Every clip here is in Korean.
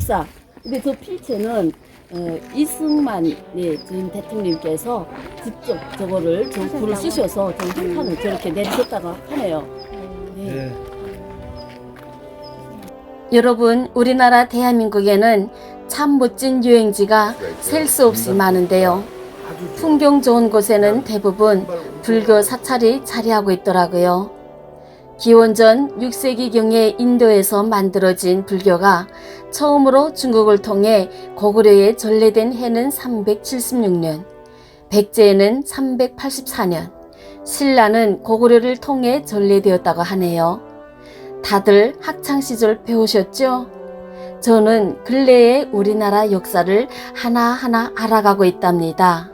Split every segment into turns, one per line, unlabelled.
부석사. 근데 저 필체는 이승만 전 대통령께서 직접 저거를 저 불을 쓰셔서 저 한판을 저렇게 내리셨다가 하네요. 네. 여러분, 우리나라 대한민국에는 참 멋진 여행지가 셀 수 없이 많은데요. 풍경 좋은 곳에는 대부분 불교 사찰이 자리하고 있더라고요. 기원전 6세기경에 인도에서 만들어진 불교가 처음으로 중국을 통해 고구려에 전래된 해는 376년, 백제에는 384년, 신라는 고구려를 통해 전래되었다고 하네요. 다들 학창시절 배우셨죠? 저는 근래에 우리나라 역사를 하나하나 알아가고 있답니다.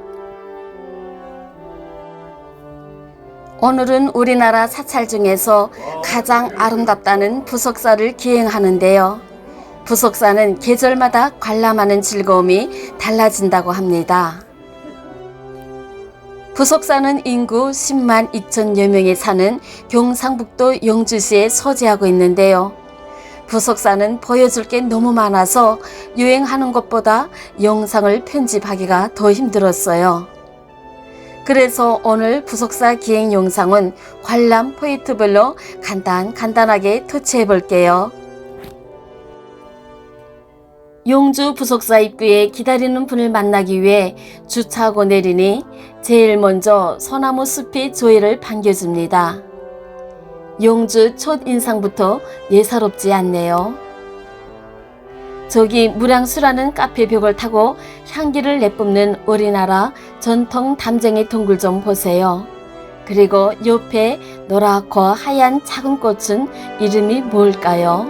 오늘은 우리나라 사찰 중에서 가장 아름답다는 부석사를 기행하는데요. 부석사는 계절마다 관람하는 즐거움이 달라진다고 합니다. 부석사는 인구 10만 2천여 명이 사는 경상북도 영주시에 소재하고 있는데요. 부석사는 보여줄 게 너무 많아서 여행하는 것보다 영상을 편집하기가 더 힘들었어요. 그래서 오늘 부석사 기행 영상은 관람 포인트별로 간단하게 터치해 볼게요. 용주 부석사 입구에 기다리는 분을 만나기 위해 주차하고 내리니 제일 먼저 소나무 숲이 저희를 반겨줍니다. 용주 첫인상부터 예사롭지 않네요. 저기 무량수라는 카페 벽을 타고 향기를 내뿜는 우리나라 전통 담쟁이 동굴 좀 보세요. 그리고 옆에 노랗고 하얀 작은 꽃은 이름이 뭘까요?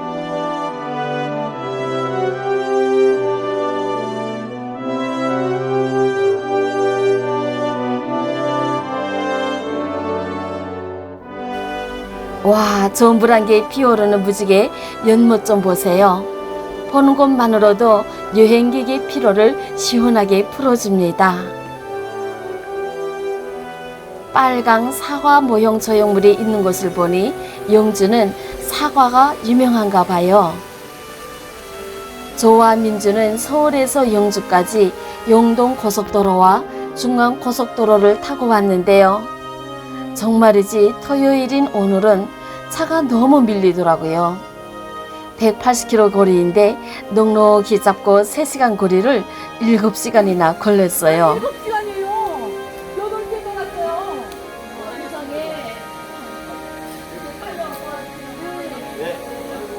와, 저 물안개에 피어오르는 무지개 연못 좀 보세요. 보는 것만으로도 여행객의 피로를 시원하게 풀어줍니다. 빨강 사과 모형 조형물이 있는 곳을 보니 영주는 사과가 유명한가 봐요. 저와 민주는 서울에서 영주까지 영동고속도로와 중앙고속도로를 타고 왔는데요. 정말이지 토요일인 오늘은 차가 너무 밀리더라고요. 180km 거리인데 넉넉히 잡고 3시간 거리를 7시간이나 걸렸어요.
7시간이에요. 8개 떠났어요. 세상에.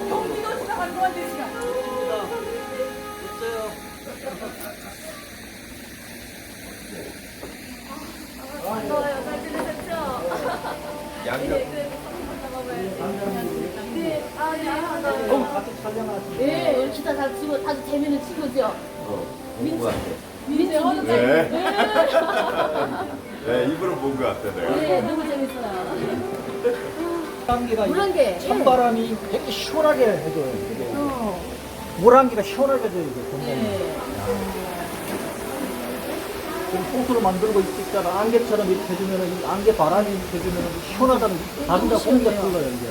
경기도 지나간 동안 4시간. 반가워요. 잘 지내셨죠? 네, 우리 기타 잘 치고 아주 재미있는 친구죠.
본것 같아.
민재
네. 네, 입으로 본 것 같아, 내가.
네, 너무 재밌어요.
물안개가
물안개.
찬바람이 되게 시원하게 해줘요. 물안개가 시원하게 해줘요.
네.
지금 홍수를 만들고 있잖아. 안개처럼 이렇게 해주면은 이 안개 바람이 해주면은 시원하다는 다른가 공기가 흘러요 이게.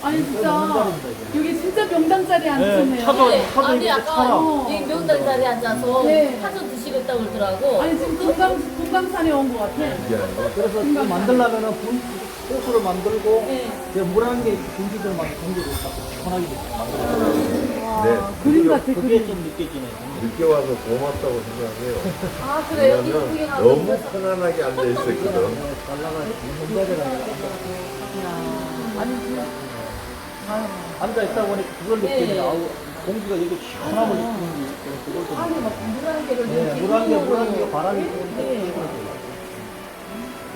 아니 진짜 여기 진짜 명당자리에 앉으셨네요.
차도
네.
차도
아니
이게
아까
차라.
이 명당 자리에 앉아서
네.
파전 드시고 있다고 그러더라고.
아니 지금 금강산에 온 것 같아.
그래서 이거 만들려면은 호수를 만들고
네.
물안개 분기들 막 공기를 시원하게 만들어요.
네,
그림 같아
그게
그림.
좀 느껴지네.
늦게 와서 고맙다고 생각해요.
아 그래요? 이거
왜냐면
구경하고
너무
있어서.
편안하게 앉아있었거든.
잘 나가 문제가
아니 진짜.
앉아 있다 보니까 그걸
네.
느끼는 아우 공기가 여기 시원함을 느끼는 게 그걸 좀
아니 막 물안개를 이렇게
물안개 바람이
네.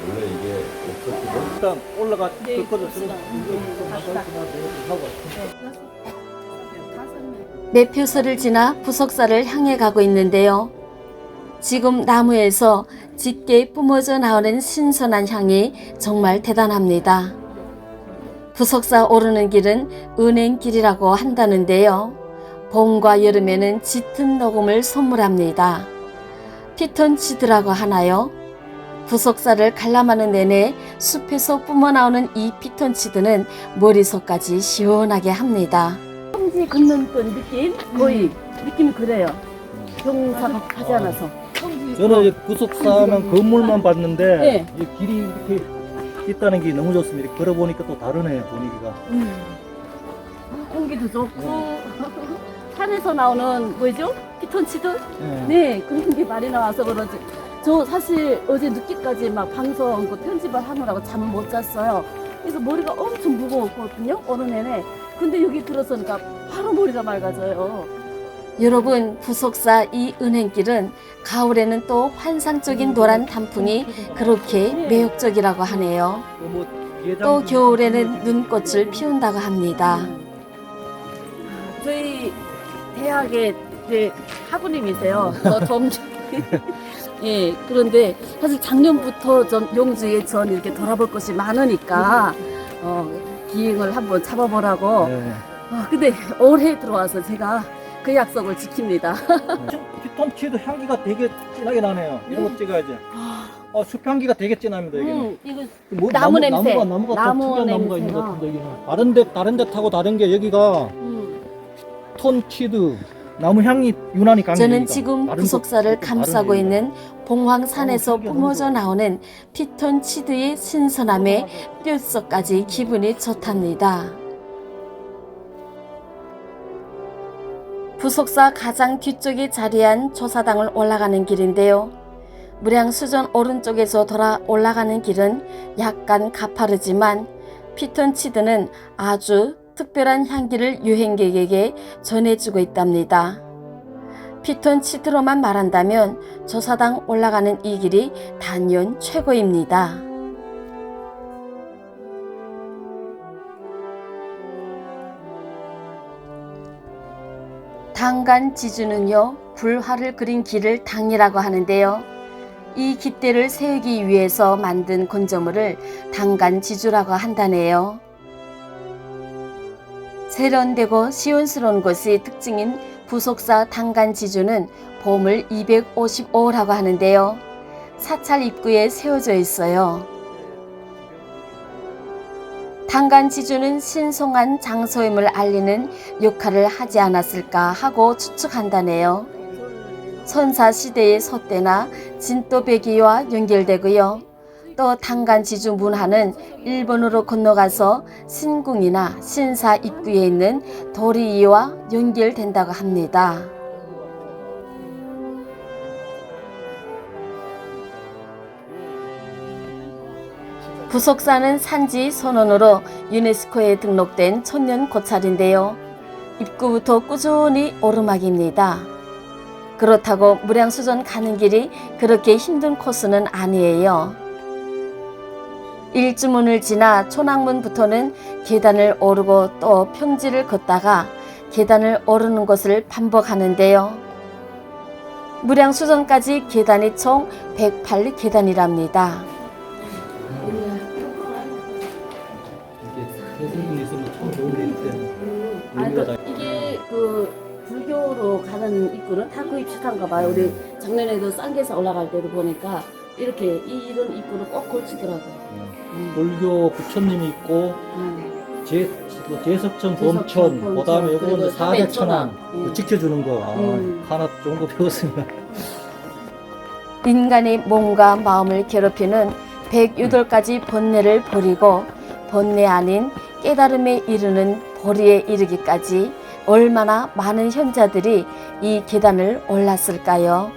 원래 이게 없었거든.
일단 올라가
네,
그
갑시다.
하고
매표소를 지나 부석사를 향해 가고 있는데요. 지금 나무에서 짙게 뿜어져 나오는 신선한 향이 정말 대단합니다. 부석사 오르는 길은 은행길이라고 한다는데요. 봄과 여름에는 짙은 녹음을 선물합니다. 피톤치드라고 하나요? 부석사를 관람하는 내내 숲에서 뿜어나오는 이 피톤치드는 머리속까지 시원하게 합니다. 성지 걷는 듯 느낌? 거의
느낌이 그래요. 경사가 하지 않아서.
저는 이제 구속사하면 건물만 봤는데
네.
이 길이 이렇게 있다는 게 너무 좋습니다. 이렇게 걸어보니까 또 다르네요, 분위기가.
공기도 좋고 산에서 나오는 뭐죠? 피톤치드?
네.
네, 그런 게 많이 나와서 그런지 저 사실 어제 늦게까지 막 방송 그 편집을 하느라고 잠을 못 잤어요. 그래서 머리가 엄청 무거웠거든요, 어느 내내. 근데 여기 들어서니까 바로 머리가 맑아져요.
여러분, 부속사 이 은행길은 가을에는 또 환상적인 노란 단풍이 그렇게 매력적이라고 하네요.
뭐
또 겨울에는 눈꽃을 피운다고 합니다.
저희 대학의 그 학우님이세요. 점주. 예, 그런데 사실 작년부터 좀 용주에 전 이렇게 돌아볼 것이 많으니까 기행을 한번 잡아보라고.
네.
근데 올해 들어와서 제가 그 약속을 지킵니다.
피톤치드 향기가 되게 진하게 나네요. 이런 거 찍어야지. 숲 향기가 되게 진합니다, 여기는.
이거
뭐,
나무 냄새.
나무가 좀
나무
특이한 나무가 있는 것
냄새가.
같은데, 여기는. 다른 데 타고 다른 게 여기가 톤치드, 나무 향이 유난히 강해요.
저는
여기가.
지금
다른
부속사를
것
감싸고
다르네요.
있는 봉황산에서
신기하다,
뿜어져
이거.
나오는 피톤치드의 신선함에 뼛속까지 기분이 좋답니다. 부속사 가장 뒤쪽에 자리한 조사당을 올라가는 길인데요. 무량수전 오른쪽에서 돌아 올라가는 길은 약간 가파르지만 피톤치드는 아주 특별한 향기를 여행객에게 전해주고 있답니다. 피톤치드로만 말한다면 조사당 올라가는 이 길이 단연 최고입니다. 당간지주는요, 불화를 그린 길을 당이라고 하는데요. 이 깃대를 세우기 위해서 만든 건조물을 당간지주라고 한다네요. 세련되고 시원스러운 곳이 특징인 부속사 당간지주는 보물 255호라고 하는데요. 사찰 입구에 세워져 있어요. 당간지주는 신성한 장소임을 알리는 역할을 하지 않았을까 하고 추측한다네요. 선사시대의 소대나 진또배기와 연결되고요. 또 당간지주 문화는 일본으로 건너가서 신궁이나 신사 입구에 있는 도리이와 연결된다고 합니다. 부속사는 산지 선원으로 유네스코에 등록된 천년 고찰인데요. 입구부터 꾸준히 오르막입니다. 그렇다고 무량수전 가는 길이 그렇게 힘든 코스는 아니에요. 일주문을 지나 초낙문부터는 계단을 오르고 또 평지를 걷다가 계단을 오르는 것을 반복하는데요. 무량수전까지 계단이 총 108계단이랍니다.
대승이 있으면 참 좋은 데 있대.
이게 그 불교로 가는 입구는 다 거의 비슷한가 봐요. 우리 작년에도 쌍계사 올라갈 때도 보니까 이렇게 이런 입구를 꼭 걸치더라고요.
불교 부처님이 있고 제석천,
제석천,
범천, 그다음에
그리고
요거는 사대천왕
사대천왕.
지켜주는 거. 하나 좋은 거 배웠습니다.
인간의 몸과 마음을 괴롭히는 108가지 번뇌를 버리고 번뇌 아닌 깨달음에 이르는 보리에 이르기까지 얼마나 많은 현자들이 이 계단을 올랐을까요?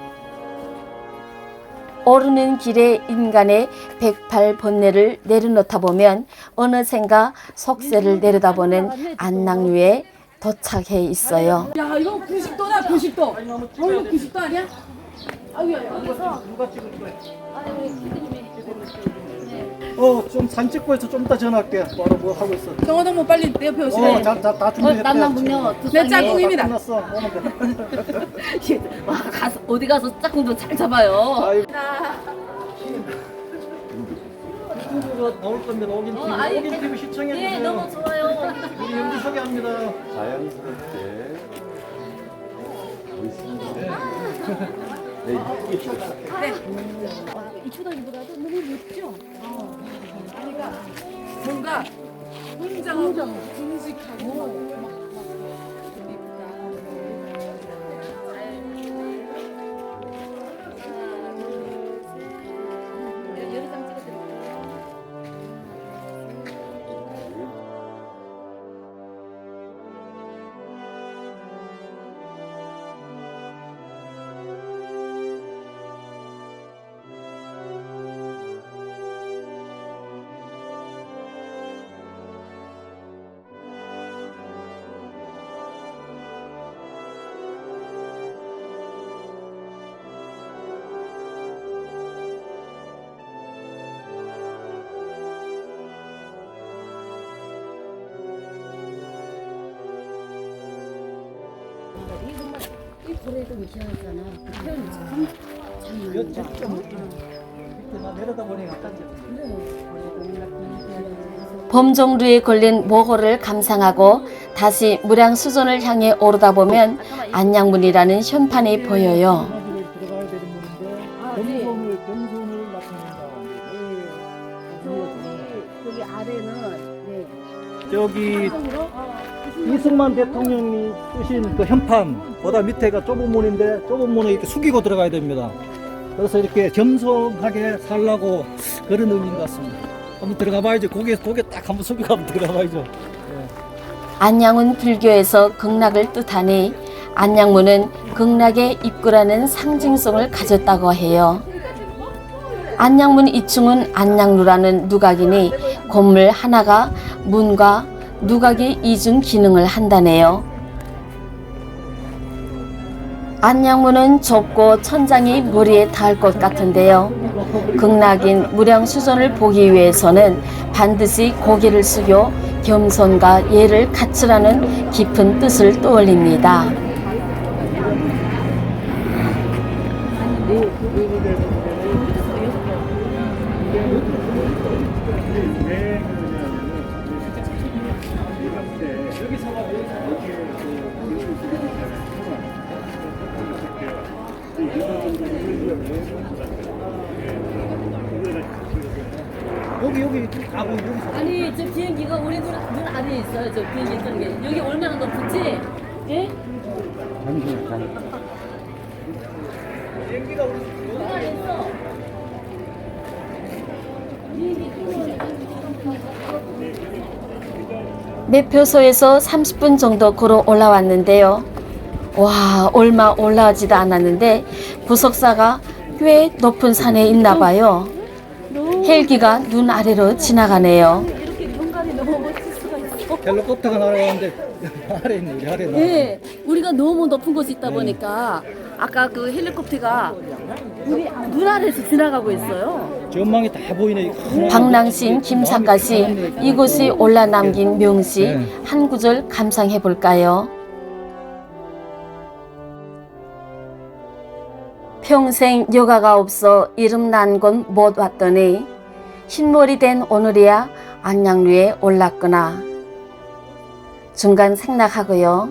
오르는 길에 인간의 108번뇌를 내려놓다 보면 어느샌가 속세를 내려다보는 안락류에 도착해 있어요.
야, 이거 90도다, 90도. 이거 90도 아니야? 아유야, 여기서.
누가 찍을 거야?
아유,
좀 산 찍고 해서 좀 이따 전화할게. 바로 뭐 하고 있어.
정호동무 빨리 내 옆에 오시래.
다 준비했대.
남남분요. 내 짝꿍입니다.
끝났어. 오면 돼.
와, 어디 가서 짝꿍도 잘 잡아요.
아이고. 유튜브가 나올 건데 오긴 TV.
아니,
오긴 TV 시청해 주세요.
예, 너무 좋아요.
우리 연기 소개합니다.
자연스럽게 멋있는데 네,
이 초등이보다도 너무 예쁘죠? 그러니까 뭔가 웅장하고 듬직하고 그래도 희한하잖아. 그 표현이 참
진짜
맞는다.
밑에 나 내려다 보니 약간
범종루에 걸린 모호를 감상하고 다시 무량수전을 향해 오르다 보면 안양문이라는 현판이 보여요.
들어가야 되는 문인데
아, 네.
겸손을 나타낸다.
저기 아래는 네.
저기 이승만 대통령이 쓰신 그 현판보다 밑에가 좁은 문인데 좁은 문을 이렇게 숙이고 들어가야 됩니다. 그래서 이렇게 겸손하게 살라고 그런 의미인 것 같습니다. 한번 들어가 봐야죠. 고개 딱 한번 숙이고 한번 들어가 봐야죠.
안양은 불교에서 극락을 뜻하니 안양문은 극락의 입구라는 상징성을 가졌다고 해요. 안양문 2층은 안양루라는 누각이니 건물 하나가 문과 누각의 이중 기능을 한다네요. 안양문은 좁고 천장이 머리에 닿을 것 같은데요. 극락인 무량수전을 보기 위해서는 반드시 고개를 숙여 겸손과 예를 갖추라는 깊은 뜻을 떠올립니다.
여기 가고 여기서
아니 저 비행기가 우리 눈 아래에 있어요. 저 비행기 뜨는 게 여기 얼마나 높은지 예?
비행기가 우리
눈 아래에 있어.
매표소에서 30분 정도 걸어 올라왔는데요. 와, 얼마 올라가지도 않았는데 부석사가 꽤 높은 산에 있나 봐요. 헬기가 눈 아래로 지나가네요.
이렇게 공간이 너무 멋질 수가 있어.
헬리콥터가 날아가는데 아래 있네. 우리 아래 나.
네, 우리가 너무 높은 곳에 있다 보니까 아까 그 헬리콥터가 우리 눈 아래에서 지나가고 있어요.
전망이 다 보이네.
방랑신 김사까지 이곳이 올라 남긴 명시 한 구절 감상해 볼까요? 평생 여가가 없어 이름 난 곳 못 왔더니 흰머리 된 오늘이야 안양루에 올랐구나. 중간 생략하고요.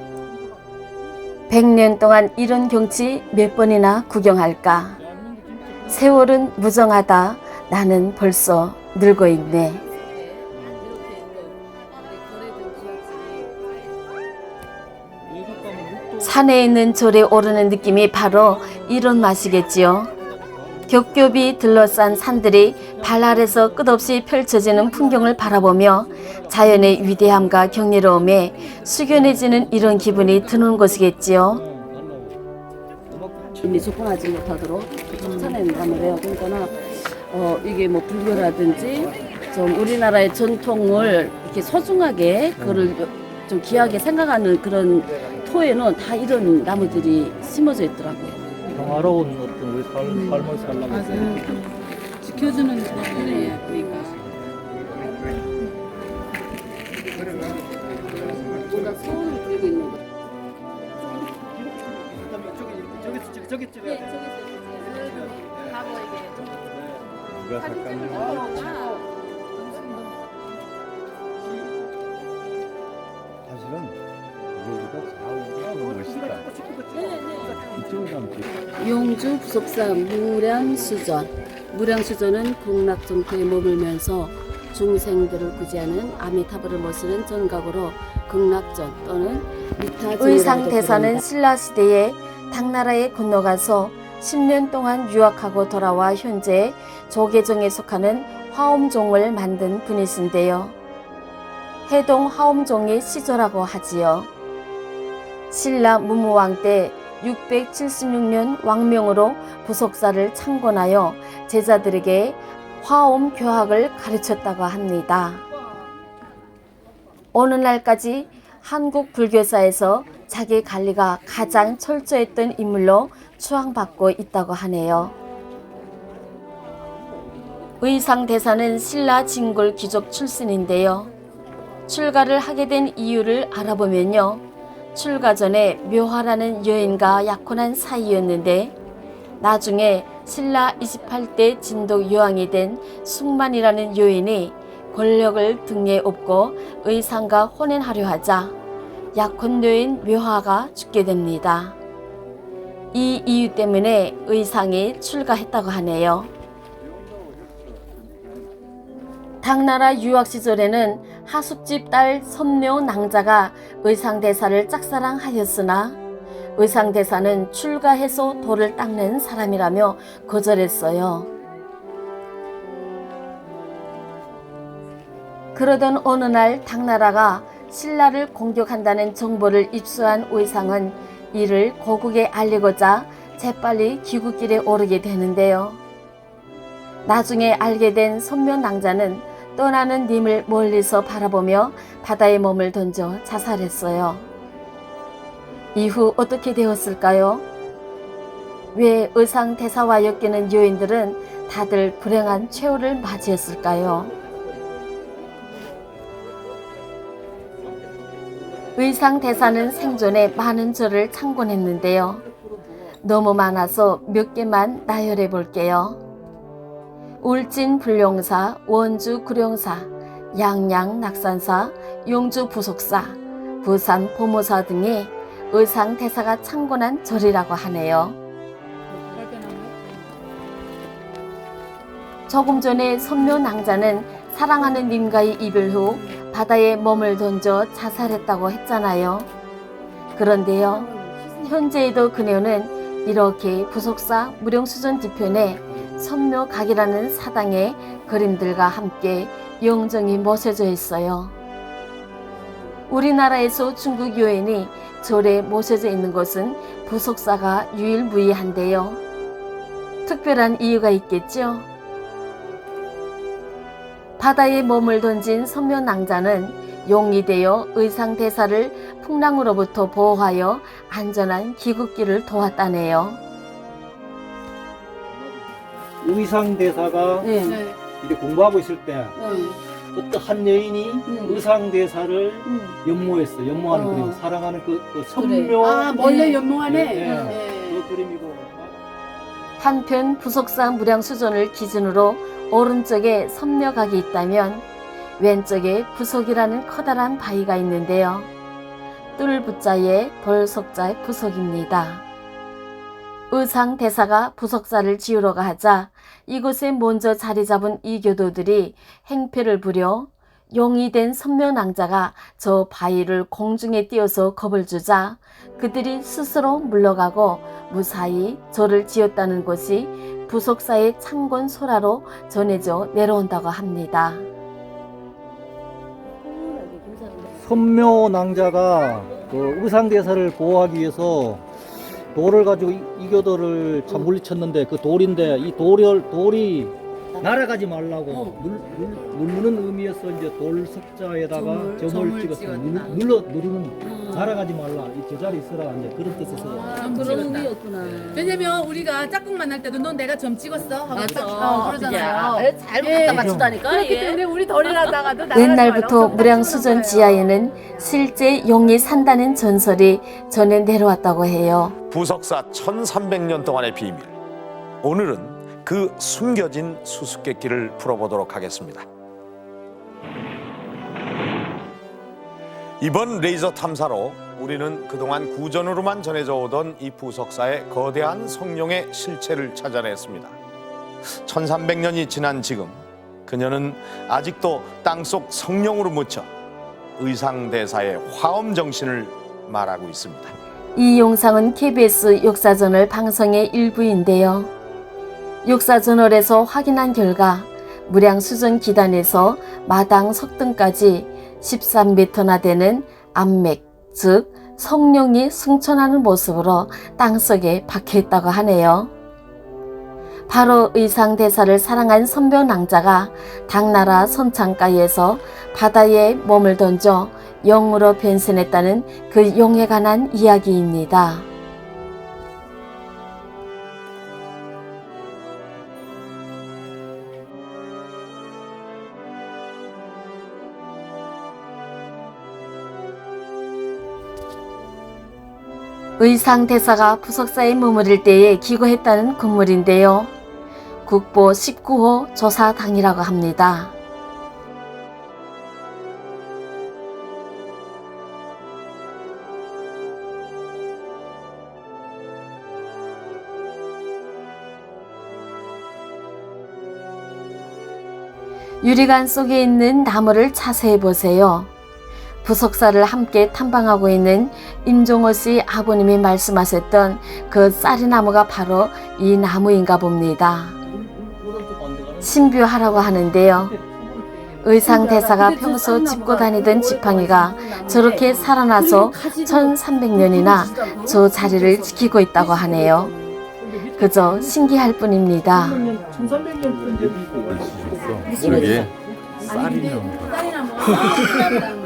100년 동안 이런 경치 몇 번이나 구경할까. 세월은 무정하다. 나는 벌써 늙어 있네. 산에 있는 절에 오르는 느낌이 바로 이런 맛이겠지요. 겹겹이 둘러싼 산들이 발 아래서 끝없이 펼쳐지는 풍경을 바라보며 자연의 위대함과 경이로움에 숙연해지는 이런 기분이 드는 것이겠지요.
이미 접근하지 못하도록 쫓아낸다는 거예요. 그러니까 이게 뭐 불교라든지 좀 우리나라의 전통을 이렇게 소중하게 그거를 좀 귀하게 생각하는 그런 토에는 다 이런 나무들이 심어져 있더라고요.
평화로운 어떤 우리 삶을 살라고.
지켜주는 그래, 그러니까. 우리가 소원을 들고 있는 거.
저기 찍어야 돼.
누가 잠깐 사실은 이거보다 좌우가 너무 멋있다. 이쪽으로 가면 돼.
용주 부속사 무량수전. 무량수전은 극락정토에 머물면서 중생들을 구제하는 아미타불을 모시는 전각으로 극락전 또는 미타전이라고도
의상대사는
부릅니다.
신라시대에 당나라에 건너가서 10년 동안 유학하고 돌아와 현재 조계종에 속하는 화엄종을 만든 분이신데요. 해동 화엄종의 시조라고 하지요. 신라 무무왕 때 676년 왕명으로 부속사를 창건하여 제자들에게 화엄 교학을 가르쳤다고 합니다. 오늘날까지 한국 불교사에서 자기 관리가 가장 철저했던 인물로 추앙받고 있다고 하네요. 의상대사는 신라 진골 귀족 출신인데요. 출가를 하게 된 이유를 알아보면요. 출가 전에 묘화라는 여인과 약혼한 사이였는데 나중에 신라 28대 진독 여왕이 된 숙만이라는 여인이 권력을 등에 업고 의상과 혼인하려 하자 약혼 여인 묘화가 죽게 됩니다. 이 이유 때문에 의상이 출가했다고 하네요. 당나라 유학 시절에는 하숙집 딸 선묘 낭자가 의상대사를 짝사랑하였으나 의상대사는 출가해서 돌을 닦는 사람이라며 거절했어요. 그러던 어느 날 당나라가 신라를 공격한다는 정보를 입수한 의상은 이를 고국에 알리고자 재빨리 귀국길에 오르게 되는데요. 나중에 알게 된 선묘 낭자는 떠나는 님을 멀리서 바라보며 바다에 몸을 던져 자살했어요. 이후 어떻게 되었을까요? 왜 의상대사와 엮이는 여인들은 다들 불행한 최후를 맞이했을까요? 의상대사는 생존에 많은 절을 창건했는데요. 너무 많아서 몇 개만 나열해 볼게요. 울진 불룡사, 원주 구룡사, 양양 낙산사, 용주 부속사, 부산 보모사 등이 의상대사가 창건한 절이라고 하네요. 조금 전에 선묘 낭자는 사랑하는 님과의 이별 후 바다에 몸을 던져 자살했다고 했잖아요. 그런데요, 현재에도 그녀는 이렇게 부속사 무령수전 뒤편에 선묘각이라는 사당의 그림들과 함께 영정이 모셔져 있어요. 우리나라에서 중국 여인이 절에 모셔져 있는 곳은 부속사가 유일무이한데요. 특별한 이유가 있겠죠? 바다에 몸을 던진 선묘 낭자는 용이 되어 의상대사를 풍랑으로부터 보호하여 안전한 귀국길을 도왔다네요.
의상대사가
네.
이렇게 공부하고 있을 때 어떤 한 여인이 의상대사를 연모했어. 연모하는 그림, 사랑하는 그 선묘.
아, 원래 연모하네.
그 그림이고.
한편 부속사 무량수전을 기준으로 오른쪽에 선묘각이 있다면 왼쪽에 부속이라는 커다란 바위가 있는데요. 뜰부자에 돌속자의 부속입니다. 의상대사가 부속사를 지으러 가자 이곳에 먼저 자리 잡은 이교도들이 행패를 부려 용이 된 선묘낭자가 저 바위를 공중에 띄워서 겁을 주자 그들이 스스로 물러가고 무사히 절을 지었다는 것이 부속사의 창건 소라로 전해져 내려온다고 합니다.
선묘 낭자가 그 의상대사를 보호하기 위해서 돌을 가지고 이교도를 참 물리쳤는데 그 돌인데 이 돌이 날아가지 말라고 누르는 의미에서 이제 돌 석자에다가 점을 찍어서 누르는 날아가지 말라 이 제자리 있으라 이제 그런 뜻에서
그런 의미였구나.
왜냐면 우리가 짝꿍 만날 때도 넌 내가 점 찍었어 하고
맞아.
그러잖아요.
잘 갖다 맞추다니까.
그렇기 때문에 우리 덜이라다가도
옛날부터 무량수전 지하에는 실제 용이 산다는 전설이 전해 내려왔다고 해요.
부석사 1300년 동안의 비밀. 오늘은 그 숨겨진 수수께끼를 풀어보도록 하겠습니다. 이번 레이저 탐사로 우리는 그동안 구전으로만 전해져 오던 이 부석사의 거대한 성룡의 실체를 찾아냈습니다. 1300년이 지난 지금 그녀는 아직도 땅속 성룡으로 묻혀 의상대사의 화엄정신을 말하고 있습니다.
이 영상은 KBS 역사저널 방송의 일부인데요. 역사저널에서 확인한 결과 무량수전 기단에서 마당 석등까지 13m나 되는 암맥, 즉 성룡이 승천하는 모습으로 땅속에 박혀있다고 하네요. 바로 의상대사를 사랑한 선묘낭자가 당나라 선창가에서 바다에 몸을 던져 용으로 변신했다는 그 용에 관한 이야기입니다. 의상 대사가 부석사에 머무를 때에 기거했다는 건물인데요. 국보 19호 조사당이라고 합니다. 유리관 속에 있는 나무를 자세히 보세요. 부석사를 함께 탐방하고 있는 임종호 씨 아버님이 말씀하셨던 그 쌀이나무가 바로 이 나무인가 봅니다. 신뷰하라고 하는데요. 의상 대사가 평소 짚고 다니던 지팡이가 저렇게 살아나서 1300년이나 저 자리를 지키고 있다고 하네요. 그저 신기할 뿐입니다.
1300년
모르게 쌀이 나온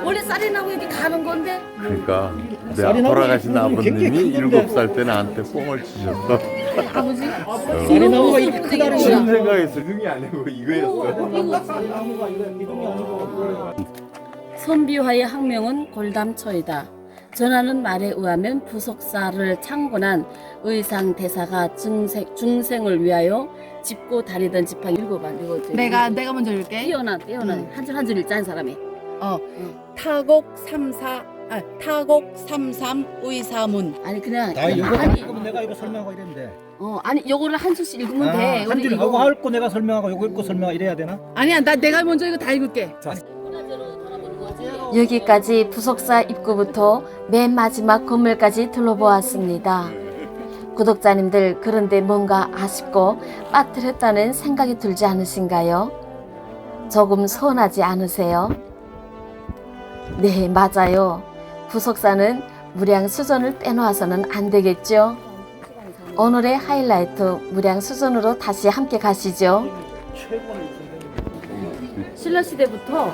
원래 쌀이 나고 이렇게 가는 건데
그러니까
쌀이
내가
나오면
돌아가신
굉장히
아버님이
큰 건데.
7살 때 나한테 뽕을 치셨어.
아버지
쌀이나무가 이렇게 크다는
지금
거야.
생각했어. 흥이 아니고 이거였어.
쌀이나무가 이거 기둥이 아니고.
선비화의 학명은 골담초이다. 전하는 말에 의하면 부석사를 창건한 의상 대사가 중생을 위하여 짚고 다니던 지팡이 읽어봐.
내가 먼저 읽을게.
뛰어난 한 줄 한 줄 읽자는 사람이.
타곡 33 의사문.
아니 그냥
나 이거
아니,
읽으면 내가 이거 설명하고 이랬는데.
아니 요거를 한 줄씩 읽으면 돼.
한 줄 하고 할거 내가 설명하고 이거 읽고 설명 이래야 되나?
아니야, 내가 먼저 이거 다 읽을게.
여기까지 부석사 입구부터 맨 마지막 건물까지 둘러보았습니다. 구독자님들, 그런데 뭔가 아쉽고 빠뜨렸다는 생각이 들지 않으신가요? 조금 서운하지 않으세요? 네, 맞아요. 부석사는 무량수전을 빼놓아서는 안 되겠죠? 오늘의 하이라이트 무량수전으로 다시 함께 가시죠.
신라시대부터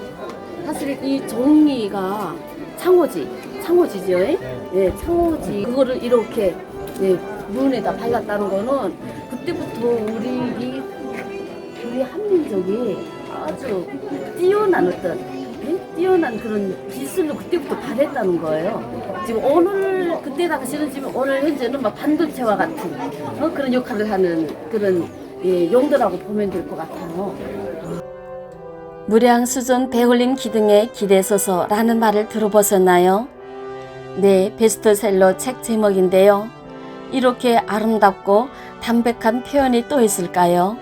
사실 이 종이가 창호지죠. 예, 창호지. 그거를 이렇게 문에다 발랐다는 거는 그때부터 우리 한민족이 아주 뛰어난 뛰어난 그런 기술로 그때부터 발했다는 거예요. 지금 오늘 그때 당시는 지금 오늘 현재는 막 반도체와 같은 그런 역할을 하는 그런 용도라고 보면 될 것 같아요.
무량수전 배울림 기둥에 기대서서라는 말을 들어보셨나요? 네, 베스트셀러 책 제목인데요. 이렇게 아름답고 담백한 표현이 또 있을까요?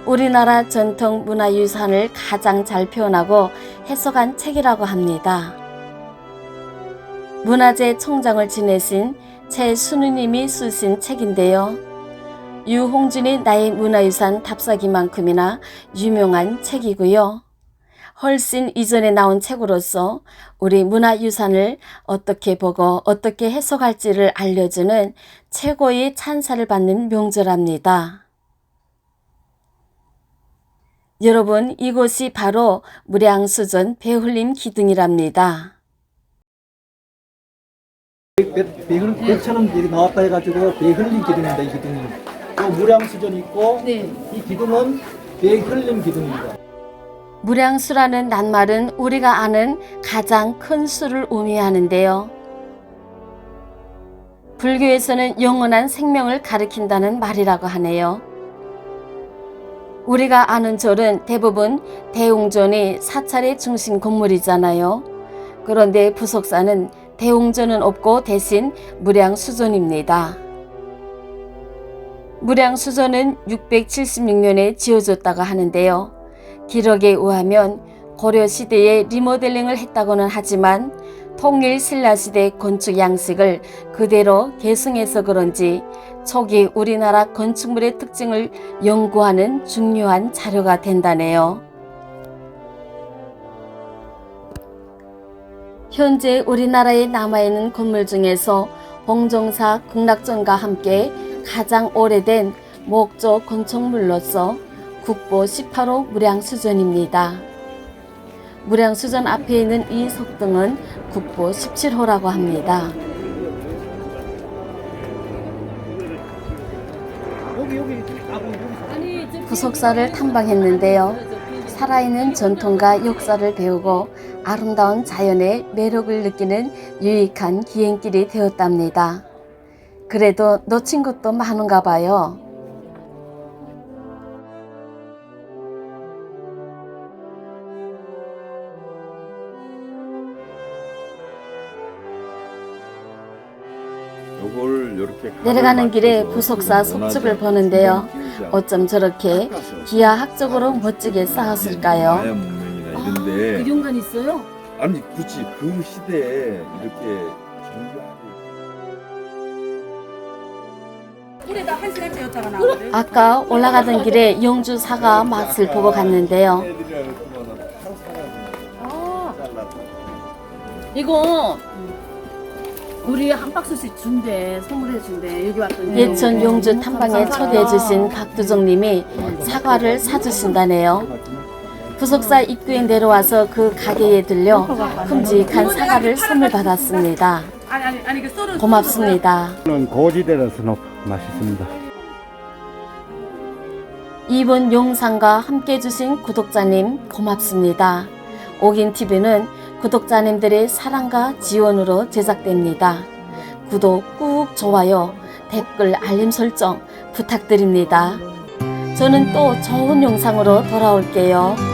우리나라 전통 문화유산을 가장 잘 표현하고 해석한 책이라고 합니다. 문화재 총장을 지내신 최순우님이 쓰신 책인데요. 유홍준이 나의 문화유산 답사기만큼이나 유명한 책이고요. 훨씬 이전에 나온 책으로서 우리 문화유산을 어떻게 보고 어떻게 해석할지를 알려주는 최고의 찬사를 받는 명저랍니다. 여러분, 이곳이 바로 무량수전 배울림 기둥이랍니다.
배처럼 나왔다 해가지고 배흘림 기둥입니다. 이 기둥이. 또 무량수전이 있고 이 기둥은 배흘림 기둥입니다.
무량수라는 낱말은 우리가 아는 가장 큰 수를 의미하는데요. 불교에서는 영원한 생명을 가리킨다는 말이라고 하네요. 우리가 아는 절은 대부분 대웅전이 사찰의 중심 건물이잖아요. 그런데 부석사는 대웅전은 없고 대신 무량수전입니다. 무량수전은 676년에 지어졌다고 하는데요. 기록에 의하면 고려시대에 리모델링을 했다고는 하지만 통일신라시대 건축 양식을 그대로 계승해서 그런지 초기 우리나라 건축물의 특징을 연구하는 중요한 자료가 된다네요. 현재 우리나라에 남아있는 건물 중에서 봉정사 극락전과 함께 가장 오래된 목조 건축물로서 국보 18호 무량수전입니다. 무량수전 앞에 있는 이 석등은 국보 17호라고 합니다. 부석사를 탐방했는데요. 살아있는 전통과 역사를 배우고 아름다운 자연의 매력을 느끼는 유익한 기행길이 되었답니다. 그래도 놓친 것도 많은가 봐요.
요걸 이렇게
내려가는 길에 부속사 속축을 보는데요. 어쩜 저렇게 기하학적으로 멋지게 쌓았을까요?
마야 문명이나
그
이런데
용관 있어요?
아니 굳이 그 시대에 이렇게 정교하게
우리가 1시간째 여차가 나오거든.
아까 올라가던 길에 영주 사과 맛을 보고 갔는데요.
아, 이거 우리 한 박스씩 준대, 선물해 준대. 여기 왔더니
예천 용주 탐방에 초대해 주신 박두정님이 사과를 사주신다네요. 부속사 입구에 내려와서 그 가게에 들려 큼직한 사과를 선물 받았습니다.
아니 그 썰은
고맙습니다.
는 고지대라서 맛있습니다.
이번 영상과 함께 해주신 구독자님 고맙습니다. 오긴TV는 구독자님들의 사랑과 지원으로 제작됩니다. 구독 꾹 좋아요, 댓글 알림 설정 부탁드립니다. 저는 또 좋은 영상으로 돌아올게요.